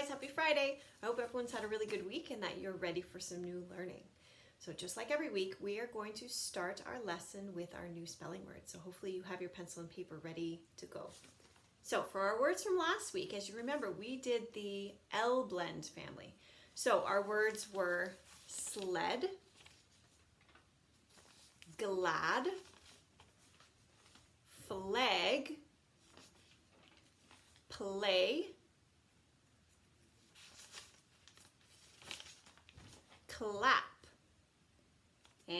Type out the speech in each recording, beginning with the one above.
guys, happy Friday. I hope everyone's had a really good week and that you're ready for some new learning. So just like every week, we are going to start our lesson with our new spelling words. So hopefully you have your pencil and paper ready to go. So for our words from last week, as you remember, we did the L blend family. So our words were sled, glad, flag, play, clap, and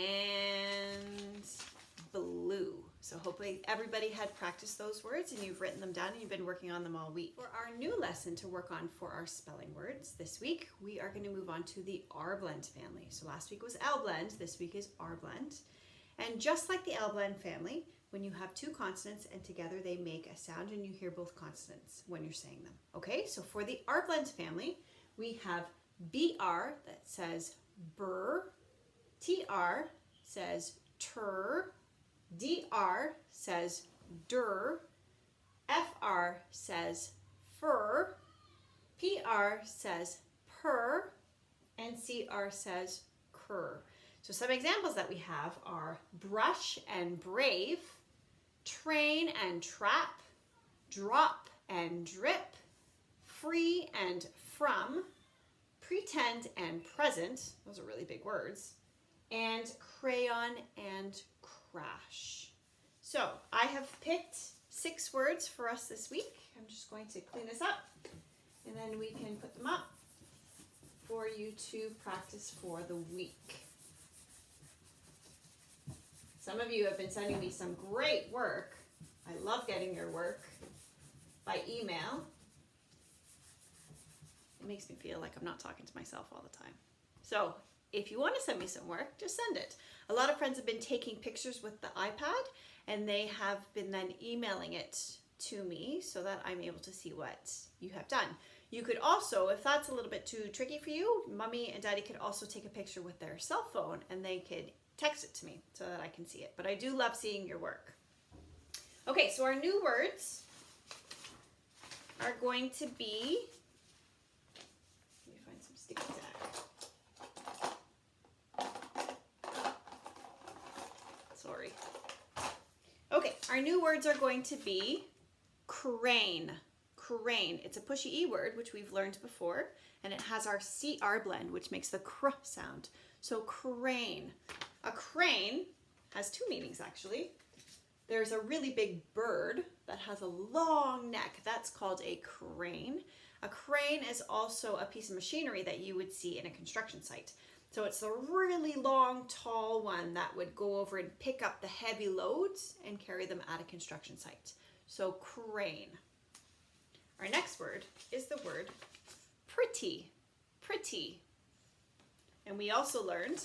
blue. So hopefully everybody had practiced those words and you've written them down and you've been working on them all week. For our new lesson to work on for our spelling words this week, we are going to move on to the R blend family. So last week was L blend, this week is R blend. And just like the L blend family, when you have two consonants and together they make a sound and you hear both consonants when you're saying them. Okay, so for the R blend family, we have BR that says burr, TR says tur, DR says dur, FR says fur, PR says per, and CR says cur. So some examples that we have are brush and brave, train and trap, drop and drip, free and from, pretend and present, those are really big words, and crayon and crash. So I have picked 6 words for us this week. I'm just going to clean this up and then we can put them up for you to practice for the week. Some of you have been sending me some great work. I love getting your work by email. It makes me feel like I'm not talking to myself all the time. So if you want to send me some work, just send it. A lot of friends have been taking pictures with the iPad and they have been then emailing it to me so that I'm able to see what you have done. You could also, if that's a little bit too tricky for you, mommy and daddy could also take a picture with their cell phone and they could text it to me so that I can see it. But I do love seeing your work. Okay, so our new words are going to be, let me find some sticky tack. Sorry. Okay, our new words are going to be crane. Crane. It's a pushy E word, which we've learned before, and it has our CR blend, which makes the cr sound. So crane. A crane has 2 meanings actually. There's a really big bird that has a long neck. That's called a crane. A crane is also a piece of machinery that you would see in a construction site. So it's a really long, tall one that would go over and pick up the heavy loads and carry them at a construction site. So crane. Our next word is the word pretty. Pretty. And we also learned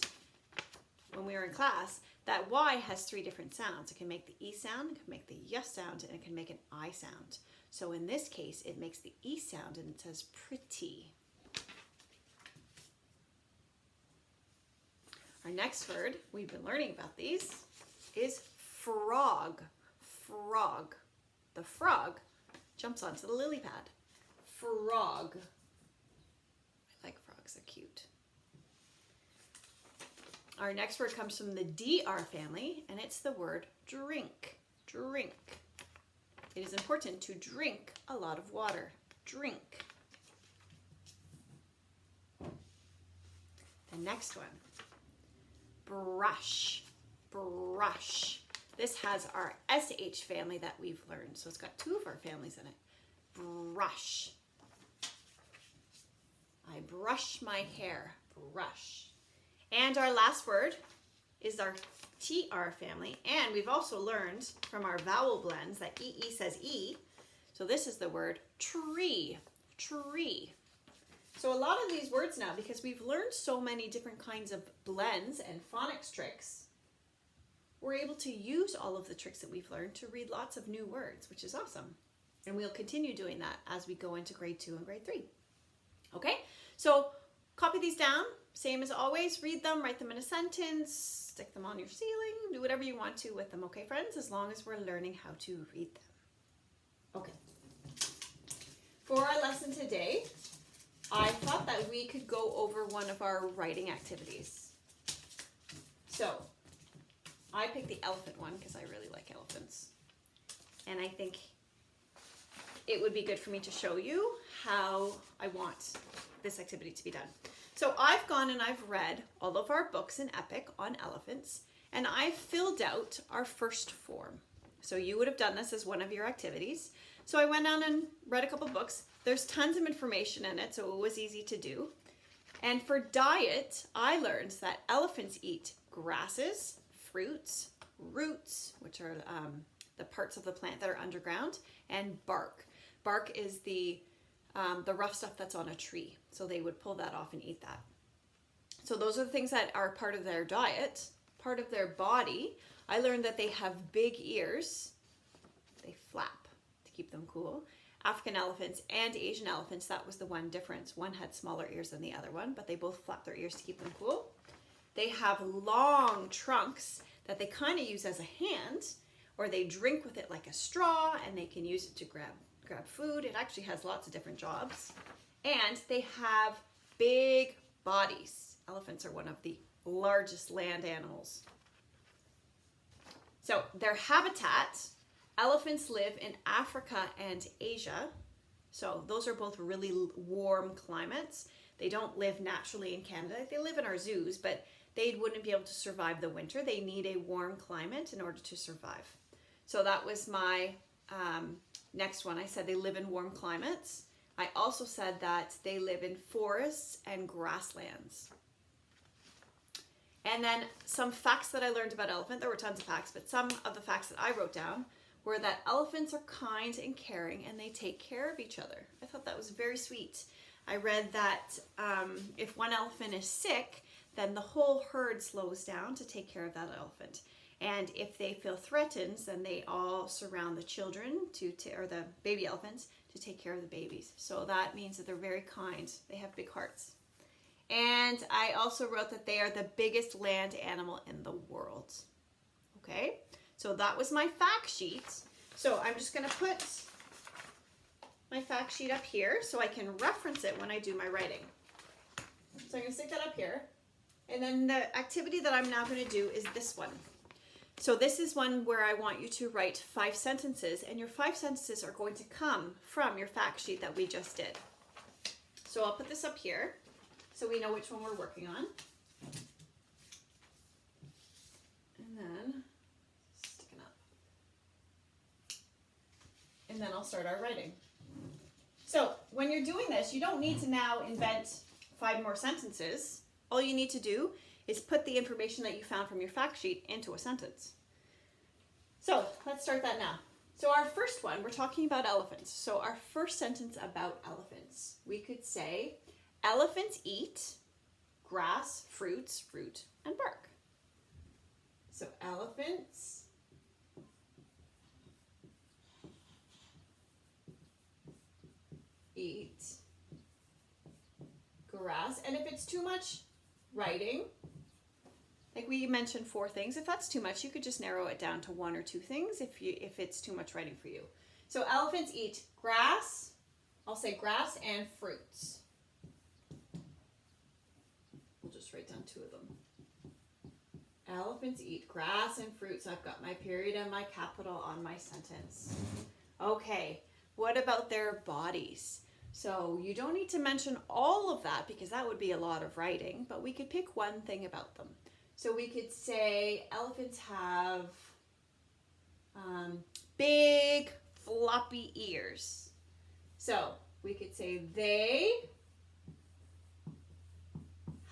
when we were in class that Y has 3 different sounds. It can make the E sound, it can make the Y sound, and it can make an I sound. So in this case, it makes the E sound and it says pretty. Our next word, we've been learning about these, is frog. Frog. The frog jumps onto the lily pad. Frog. I like frogs, they're cute. Our next word comes from the DR family, and it's the word drink. Drink. It is important to drink a lot of water. Drink. The next one, brush. Brush. This has our SH family that we've learned, so it's got 2 of our families in it. Brush. I brush my hair. Brush. And our last word is our TR family, and we've also learned from our vowel blends that EE says E, so this is the word tree. Tree. So a lot of these words now, because we've learned so many different kinds of blends and phonics tricks, we're able to use all of the tricks that we've learned to read lots of new words, which is awesome. And we'll continue doing that as we go into grade 2 and grade 3. Okay, so copy these down. Same as always, read them, write them in a sentence, stick them on your ceiling, do whatever you want to with them, okay friends, as long as we're learning how to read them. Okay. For our lesson today, thought that we could go over one of our writing activities. So I picked the elephant one because I really like elephants. And I think it would be good for me to show you how I want this activity to be done. So I've gone and I've read all of our books in EPIC on elephants, and I filled out our first form. So you would have done this as one of your activities. So I went on and read a couple books. There's tons of information in it, so it was easy to do. And for diet, I learned that elephants eat grasses, fruits, roots, which are the parts of the plant that are underground, and bark. Bark is the rough stuff that's on a tree. So they would pull that off and eat that. So those are the things that are part of their diet. Part of their body, I learned that they have big ears. They flap to keep them cool. African elephants and Asian elephants, that was the one difference. One had smaller ears than the other one, but they both flap their ears to keep them cool. They have long trunks that they kind of use as a hand, or they drink with it like a straw, and they can use it to grab food. It actually has lots of different jobs. And they have big bodies. Elephants are one of the largest land animals. So their habitat, elephants live in Africa and Asia. So those are both really warm climates. They don't live naturally in Canada. They live in our zoos, but they wouldn't be able to survive the winter. They need a warm climate in order to survive. So that was my next one. I said they live in warm climates. I also said that they live in forests and grasslands. And then some facts that I learned about elephant, there were tons of facts, but some of the facts that I wrote down were that elephants are kind and caring and they take care of each other. I thought that was very sweet. I read that if one elephant is sick, then the whole herd slows down to take care of that elephant. And if they feel threatened, then they all surround the children or the baby elephants to take care of the babies. So that means that they're very kind. They have big hearts. And I also wrote that they are the biggest land animal in the world. Okay, so that was my fact sheet. So I'm just going to put my fact sheet up here so I can reference it when I do my writing. So I'm going to stick that up here. And then the activity that I'm now going to do is this one. So this is one where I want you to write 5 sentences, and your 5 sentences are going to come from your fact sheet that we just did. So I'll put this up here so we know which one we're working on. And then, sticking up. And then I'll start our writing. So when you're doing this, you don't need to now invent 5 more sentences. All you need to do is put the information that you found from your fact sheet into a sentence. So let's start that now. So our first one, we're talking about elephants. So our first sentence about elephants, we could say, elephants eat grass, fruits, root, and bark. So elephants eat grass. And if it's too much writing, like we mentioned 4 things, if that's too much, you could just narrow it down to 1 or 2 things if it's too much writing for you. So elephants eat grass, I'll say grass and fruits. We'll just write down 2 of them. Elephants eat grass and fruits. I've got my period and my capital on my sentence. Okay, what about their bodies? So you don't need to mention all of that because that would be a lot of writing, but we could pick one thing about them. So we could say elephants have big floppy ears. So we could say they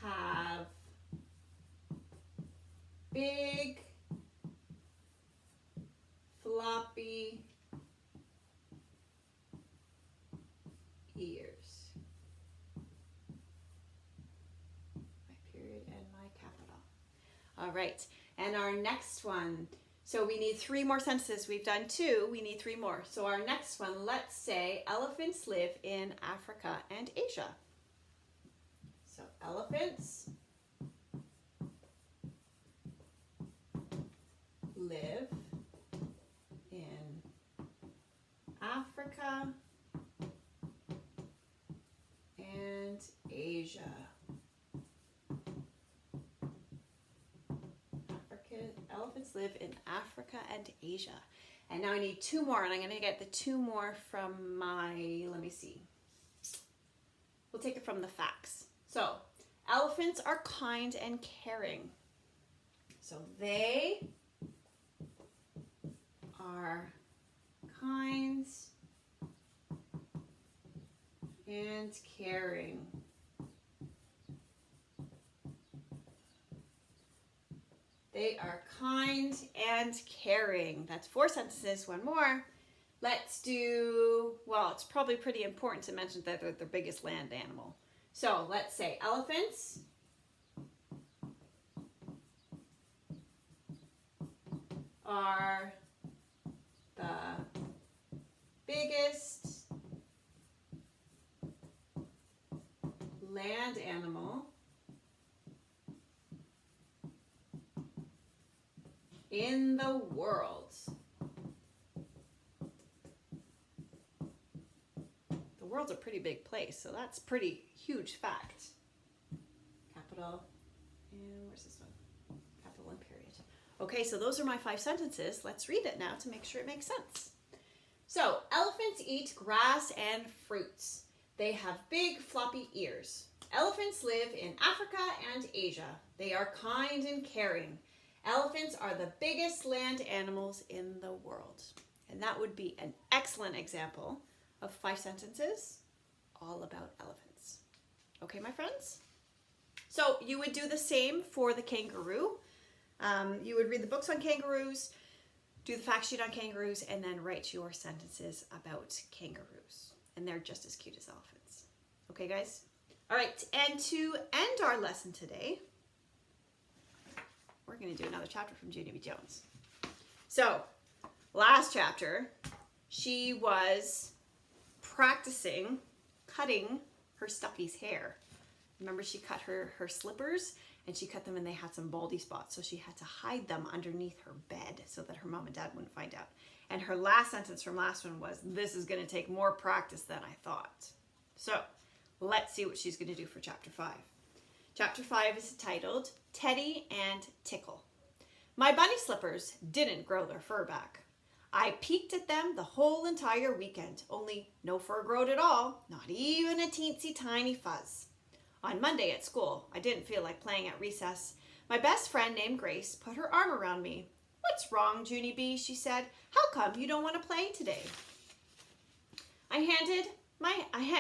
have big floppy ears. My period and my capital. All right, and our next one. So we need 3 more sentences. We've done 2, we need 3 more. So our next one, let's say elephants live in Africa and Asia. So elephants live in Africa and Asia. Asia. Elephants live in Africa and Asia. And now I need two more, and I'm going to get the two more from my, let me see. We'll take it from the facts. So, elephants are kind and caring. So they are kind and caring. They are kind and caring. That's 4 sentences. One more. Let's do, well, it's probably pretty important to mention that they're the biggest land animal. So let's say elephants are the biggest land animal in the world. The world's a pretty big place, so that's pretty huge fact. Capital, and where's this one? Capital and period. Okay, so those are my 5 sentences. Let's read it now to make sure it makes sense. So, elephants eat grass and fruits. They have big floppy ears. Elephants live in Africa and Asia. They are kind and caring. Elephants are the biggest land animals in the world. And that would be an excellent example of 5 sentences all about elephants. Okay, my friends? So you would do the same for the kangaroo. You would read the books on kangaroos, do the fact sheet on kangaroos, and then write your sentences about kangaroos. And they're just as cute as elephants. Okay, guys? All right, and to end our lesson today, we're going to do another chapter from Junie B. Jones. So, last chapter, she was practicing cutting her Stuffy's hair. Remember, she cut her slippers, and she cut them and they had some baldy spots, so she had to hide them underneath her bed so that her mom and dad wouldn't find out. And her last sentence from last one was, "This is going to take more practice than I thought." So, let's see what she's going to do for chapter 5. Chapter 5 is titled, Teddy and Tickle. My bunny slippers didn't grow their fur back. I peeked at them the whole entire weekend, only no fur growed at all, not even a teensy tiny fuzz. On Monday at school, I didn't feel like playing at recess. My best friend named Grace put her arm around me. "What's wrong, Junie B?" she said. "How come you don't want to play today?" I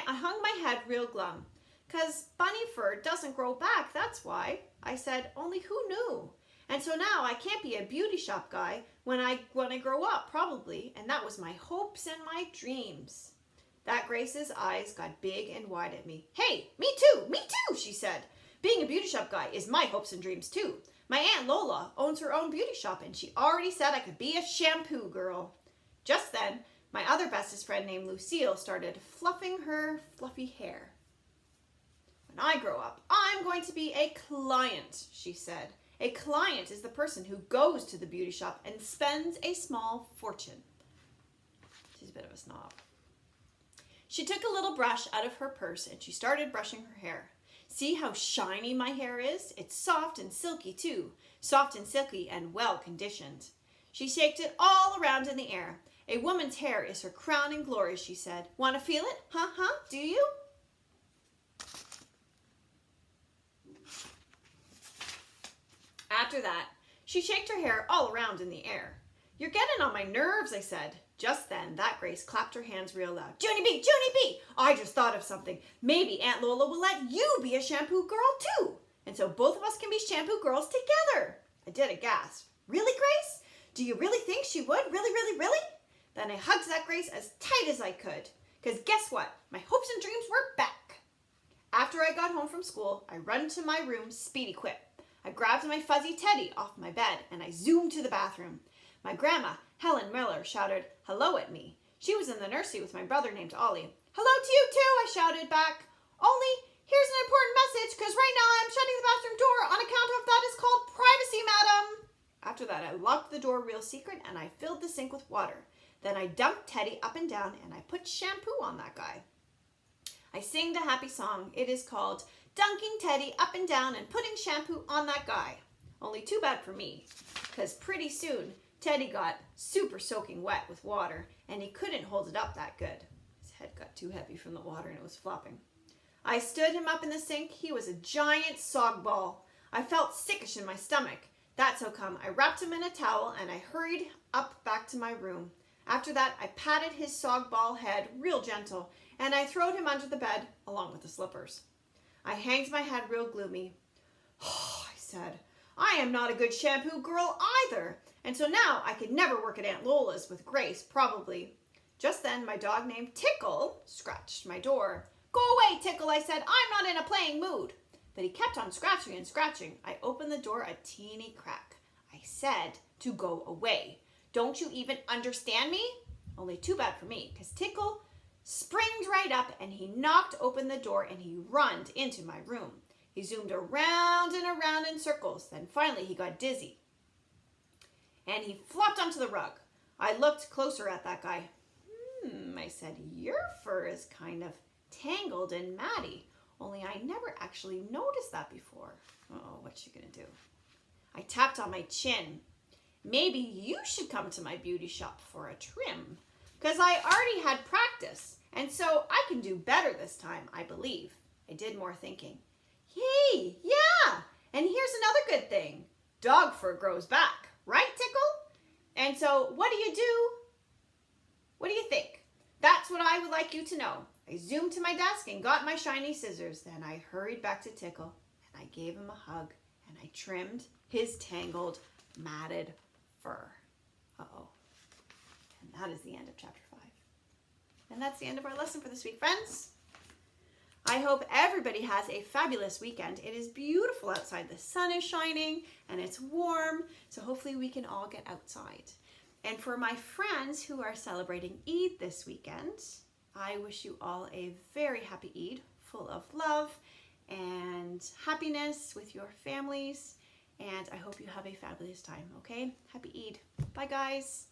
hung my head real glum. "'Cause bunny fur doesn't grow back, that's why," I said, only who knew? And so now I can't be a beauty shop guy when I grow up, probably, and that was my hopes and my dreams. That Grace's eyes got big and wide at me. "Hey, me too, she said. "Being a beauty shop guy is my hopes and dreams too. My Aunt Lola owns her own beauty shop and she already said I could be a shampoo girl." Just then, my other bestest friend named Lucille started fluffing her fluffy hair. "When I grow up, I'm going to be a client," she said. "A client is the person who goes to the beauty shop and spends a small fortune." She's a bit of a snob. She took a little brush out of her purse and she started brushing her hair. "See how shiny my hair is? It's soft and silky too. Soft and silky and well conditioned." She shaked it all around in the air. "A woman's hair is her crowning glory," she said. "Want to feel it? Huh? Do you?" After that, she shaked her hair all around in the air. "You're getting on my nerves," I said. Just then, that Grace clapped her hands real loud. Junie B, I just thought of something. Maybe Aunt Lola will let you be a shampoo girl too. And so both of us can be shampoo girls together." I did a gasp. "Really, Grace? Do you really think she would? Really? Then I hugged that Grace as tight as I could. Because guess what? My hopes and dreams were back. After I got home from school, I ran to my room speedy quip. I grabbed my fuzzy Teddy off my bed and I zoomed to the bathroom. My grandma, Helen Miller, shouted hello at me. She was in the nursery with my brother named Ollie. "Hello to you too," I shouted back. "Only, here's an important message, because right now I'm shutting the bathroom door on account of that is called privacy, madam." After that, I locked the door real secret and I filled the sink with water. Then I dumped Teddy up and down and I put shampoo on that guy. I sing a happy song. It is called Dunking Teddy Up and Down and Putting Shampoo on That Guy. Only too bad for me, because pretty soon Teddy got super soaking wet with water and he couldn't hold it up that good. His head got too heavy from the water and it was flopping. I stood him up in the sink. He was a giant sog ball. I felt sickish in my stomach. That's how come I wrapped him in a towel and I hurried up back to my room. After that, I patted his sog ball head real gentle and I throwed him under the bed along with the slippers. I hanged my head real gloomy. Oh, I said, I am not a good shampoo girl either. And so now I could never work at Aunt Lola's with Grace, probably. Just then, my dog named Tickle scratched my door. Go away, Tickle, I said. I'm not in a playing mood. But he kept on scratching and scratching. I opened the door a teeny crack. I said to go away. Don't you even understand me? Only too bad for me, because Tickle springed right up and he knocked open the door and he runned into my room. He zoomed around and around in circles. Then finally he got dizzy. And he flopped onto the rug. I looked closer at that guy. I said, your fur is kind of tangled and matty. Only I never actually noticed that before. Oh, what's she gonna do? I tapped on my chin. Maybe you should come to my beauty shop for a trim. Because I already had practice. And so I can do better this time, I believe. I did more thinking. Yay, yeah. And here's another good thing. Dog fur grows back. Right, Tickle? And so what do you do? What do you think? That's what I would like you to know. I zoomed to my desk and got my shiny scissors. Then I hurried back to Tickle and I gave him a hug and I trimmed his tangled, matted fur. Uh-oh. And that is the end of chapter 5. And that's the end of our lesson for this week, friends. I hope everybody has a fabulous weekend. It is beautiful outside. The sun is shining and it's warm. So hopefully we can all get outside. And for my friends who are celebrating Eid this weekend, I wish you all a very happy Eid, full of love and happiness with your families. And I hope you have a fabulous time, okay? Happy Eid. Bye, guys.